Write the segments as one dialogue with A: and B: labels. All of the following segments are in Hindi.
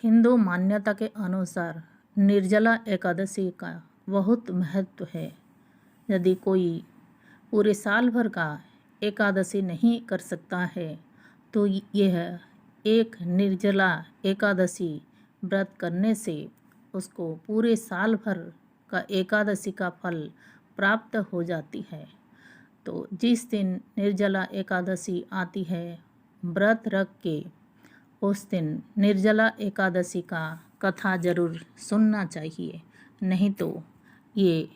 A: हिंदू मान्यता के अनुसार निर्जला एकादशी का बहुत महत्व है। यदि कोई पूरे साल भर का एकादशी नहीं कर सकता है तो यह एक निर्जला एकादशी व्रत करने से उसको पूरे साल भर का एकादशी का फल प्राप्त हो जाती है। तो जिस दिन निर्जला एकादशी आती है, व्रत रख के उस दिन निर्जला एकादशी का कथा जरूर सुनना चाहिए, नहीं तो ये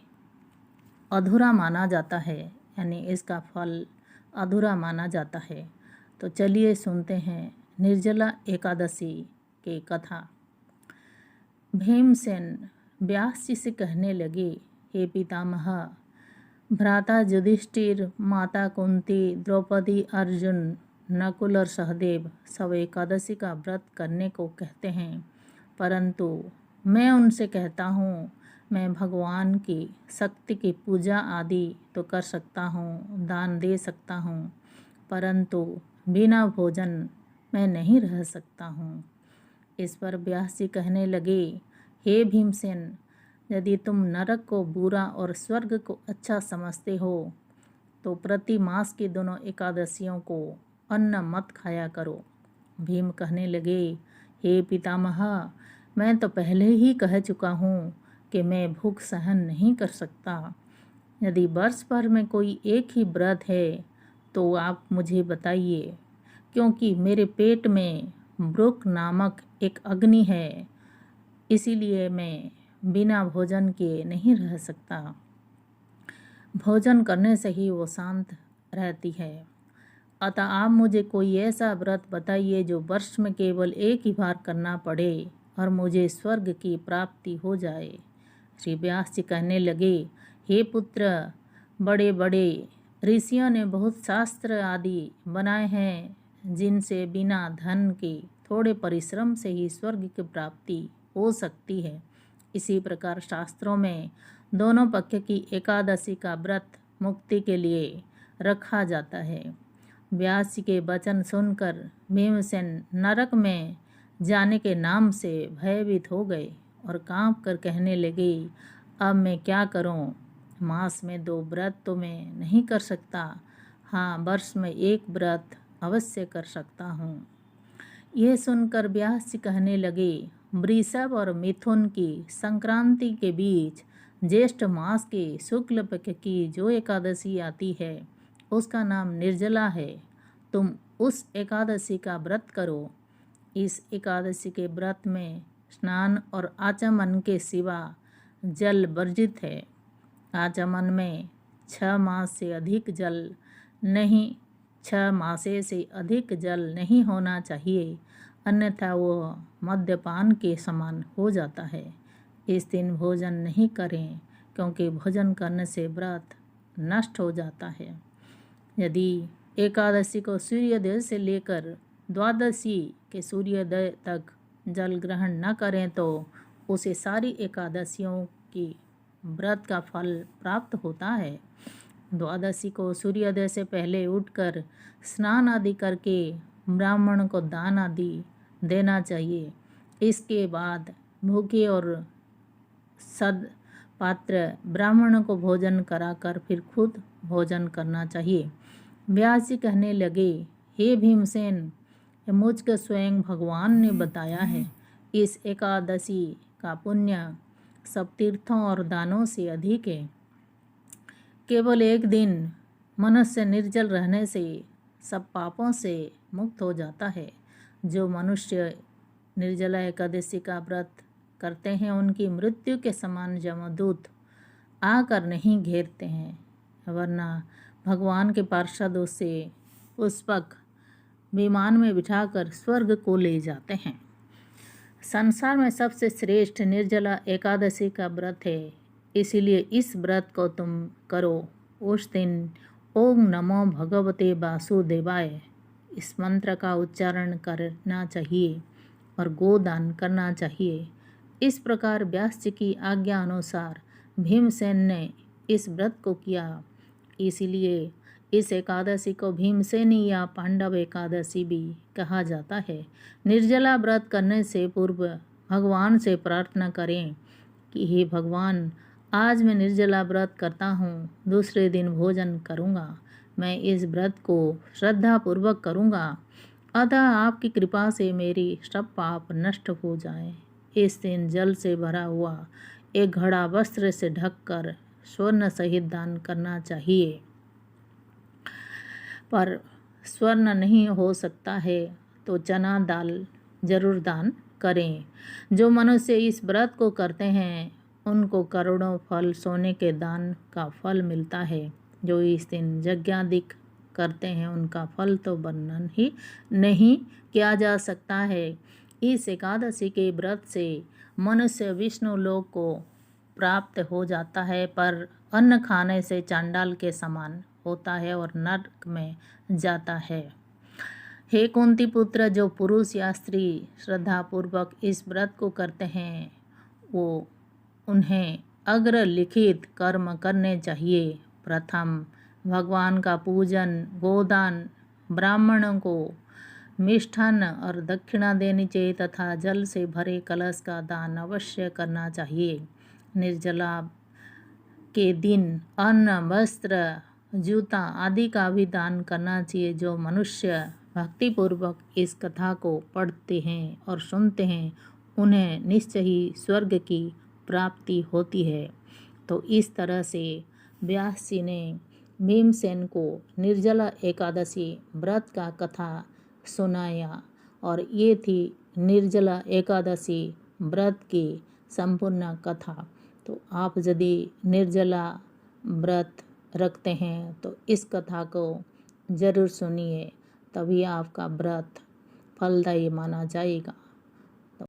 A: अधूरा माना जाता है, यानी इसका फल अधूरा माना जाता है। तो चलिए सुनते हैं निर्जला एकादशी की कथा। भीमसेन व्यास जी से कहने लगे, हे पितामह, भ्राता युधिष्ठिर, माता कुंती, द्रौपदी, अर्जुन, नकुल और सहदेव सब एकादशी का व्रत करने को कहते हैं, परंतु मैं उनसे कहता हूँ, मैं भगवान की शक्ति की पूजा आदि तो कर सकता हूँ, दान दे सकता हूँ, परंतु बिना भोजन मैं नहीं रह सकता हूँ। इस पर व्यास जी कहने लगे, हे भीमसेन, यदि तुम नरक को बुरा और स्वर्ग को अच्छा समझते हो तो प्रति मास की दोनों एकादशियों को अन्न मत खाया करो। भीम कहने लगे, हे पितामह, मैं तो पहले ही कह चुका हूँ कि मैं भूख सहन नहीं कर सकता। यदि वर्ष भर में कोई एक ही व्रत है तो आप मुझे बताइए, क्योंकि मेरे पेट में ब्रुक नामक एक अग्नि है, इसीलिए मैं बिना भोजन के नहीं रह सकता। भोजन करने से ही वो शांत रहती है। अतः आप मुझे कोई ऐसा व्रत बताइए जो वर्ष में केवल एक ही बार करना पड़े और मुझे स्वर्ग की प्राप्ति हो जाए। श्री व्यास जी कहने लगे, हे पुत्र, बड़े बड़े ऋषियों ने बहुत शास्त्र आदि बनाए हैं जिनसे बिना धन के थोड़े परिश्रम से ही स्वर्ग की प्राप्ति हो सकती है। इसी प्रकार शास्त्रों में दोनों पक्ष की एकादशी का व्रत मुक्ति के लिए रखा जाता है। व्यास जी के वचन सुनकर भीमसेन नरक में जाने के नाम से भयभीत हो गए और कांप कर कहने लगे, अब मैं क्या करूं? मास में 2 व्रत तो मैं नहीं कर सकता, हाँ वर्ष में 1 व्रत अवश्य कर सकता हूँ। यह सुनकर व्यास जी कहने लगे, वृषभ और मिथुन की संक्रांति के बीच ज्येष्ठ मास के शुक्ल पक्ष की जो एकादशी आती है उसका नाम निर्जला है। तुम उस एकादशी का व्रत करो। इस एकादशी के व्रत में स्नान और आचमन के सिवा जल वर्जित है। आचमन में 6 मास से अधिक जल नहीं 6 मासे से अधिक जल नहीं होना चाहिए, अन्यथा वो मद्यपान के समान हो जाता है। इस दिन भोजन नहीं करें, क्योंकि भोजन करने से व्रत नष्ट हो जाता है। यदि एकादशी को सूर्योदय से लेकर द्वादशी के सूर्योदय तक जल ग्रहण न करें तो उसे सारी एकादशियों की व्रत का फल प्राप्त होता है। द्वादशी को सूर्योदय से पहले उठकर स्नान आदि करके ब्राह्मण को दान आदि देना चाहिए। इसके बाद भूखे और सद पात्र ब्राह्मण को भोजन कराकर फिर खुद भोजन करना चाहिए। व्यास जी कहने लगे, हे भीमसेन, मुझको स्वयं भगवान ने बताया है। इस एकादशी का पुण्य सब तीर्थों और दानों से अधिक है। केवल एक दिन मनुष्य निर्जल रहने से सब पापों से मुक्त हो जाता है। जो मनुष्य निर्जला एकादशी का व्रत करते हैं उनकी मृत्यु के समान यमदूत आकर नहीं घेरते हैं, वरना भगवान के पार्षद उसे पुष्पक विमान में बिठाकर स्वर्ग को ले जाते हैं। संसार में सबसे श्रेष्ठ निर्जला एकादशी का व्रत है, इसीलिए इस व्रत को तुम करो। उस दिन ओम नमो भगवते वासुदेवाय इस मंत्र का उच्चारण करना चाहिए और गोदान करना चाहिए। इस प्रकार व्यास जी की आज्ञा अनुसार भीमसेन ने इस व्रत को किया। इसीलिए इस एकादशी को भीमसेनी या पांडव एकादशी भी कहा जाता है। निर्जला व्रत करने से पूर्व भगवान से प्रार्थना करें कि हे भगवान, आज मैं निर्जला व्रत करता हूँ, दूसरे दिन भोजन करूँगा। मैं इस व्रत को श्रद्धापूर्वक करूँगा, अतः आपकी कृपा से मेरी सब पाप नष्ट हो जाएं। इस दिन जल से भरा हुआ एक घड़ा वस्त्र से ढककर स्वर्ण सहित दान करना चाहिए, पर स्वर्ण नहीं हो सकता है तो चना दाल जरूर दान करें। जो मनुष्य इस व्रत को करते हैं उनको करोड़ों फल सोने के दान का फल मिलता है। जो इस दिन यज्ञादिक करते हैं उनका फल तो वर्णन ही नहीं किया जा सकता है। इस एकादशी के व्रत से मनुष्य विष्णु लोक को प्राप्त हो जाता है, पर अन्न खाने से चांडाल के समान होता है और नरक में जाता है। हे कुंती पुत्र, जो पुरुष या स्त्री श्रद्धापूर्वक इस व्रत को करते हैं वो उन्हें अग्रलिखित कर्म करने चाहिए। प्रथम भगवान का पूजन, गोदान, ब्राह्मणों को मिष्ठान्न और दक्षिणा देनी चाहिए तथा जल से भरे कलश का दान अवश्य करना चाहिए। निर्जला के दिन अन्न, वस्त्र, जूता आदि का भी दान करना चाहिए। जो मनुष्य भक्तिपूर्वक इस कथा को पढ़ते हैं और सुनते हैं उन्हें निश्चय ही स्वर्ग की प्राप्ति होती है। तो इस तरह से व्यास जी ने भीमसेन को निर्जला एकादशी व्रत का कथा सुनाया और ये थी निर्जला एकादशी व्रत की संपूर्ण कथा। तो आप यदि निर्जला व्रत रखते हैं तो इस कथा को जरूर सुनिए, तभी आपका व्रत फलदायी माना जाएगा।